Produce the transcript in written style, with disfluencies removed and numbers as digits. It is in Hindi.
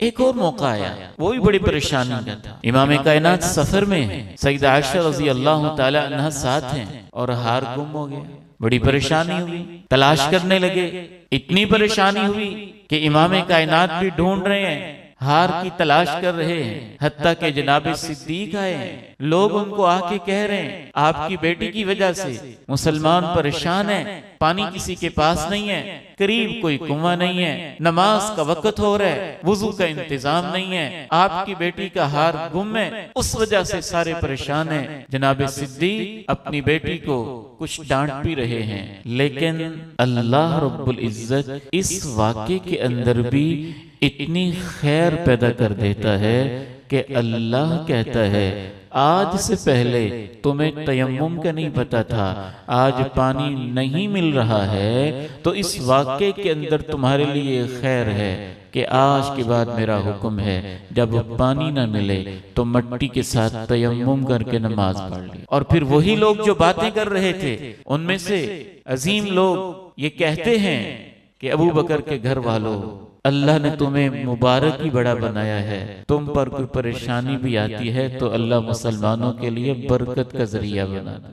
एक और मौका आया, वो भी बड़ी परेशानी का था। इमाम कायनात सफर में है, सईदा आयशा रज़ी अल्लाह तआला अन्हा साथ हैं और हार गुम हो गया। बड़ी परेशानी हुई, तलाश करने लगे। इतनी परेशानी हुई कि इमाम कायनात भी ढूंढ रहे हैं, हार की तलाश कर रहे हैं। हत्ता के जनाब सिद्दीक आए हैं, लोग उनको आके कह रहे हैं आपकी बेटी की वजह से मुसलमान परेशान है, पानी किसी के पास नहीं है, करीब कोई कुआं नहीं है, नमाज का वक्त हो रहा है, वुजू का इंतजाम नहीं है, आपकी बेटी का हार गुम है, उस वजह से सारे परेशान हैं। जनाब सिद्दीक अपनी बेटी को कुछ डांट भी रहे हैं, लेकिन अल्लाह रब्बुल इज्जत इस वाक़े के अंदर भी इतनी खैर पैदा कर देता है कि अल्लाह कहता है आज से पहले तुम्हें तयम्मुम का नहीं पता था, आज पानी नहीं मिल रहा है, तो इस वाक़े के अंदर तुम्हारे लिए खैर है कि आज के बाद मेरा हुक्म है जब पानी ना मिले तो मिट्टी के साथ तयम्मुम करके नमाज पढ़ ली। और फिर वही लोग जो बातें कर रहे थे, उनमें से अजीम लोग ये कहते हैं कि अबू बकर के घर वालों, अल्लाह ने तुम्हें मुबारक ही बड़ा बनाया है, तुम पर कोई परेशानी भी आती है तो अल्लाह मुसलमानों के लिए बरकत का जरिया बना दे।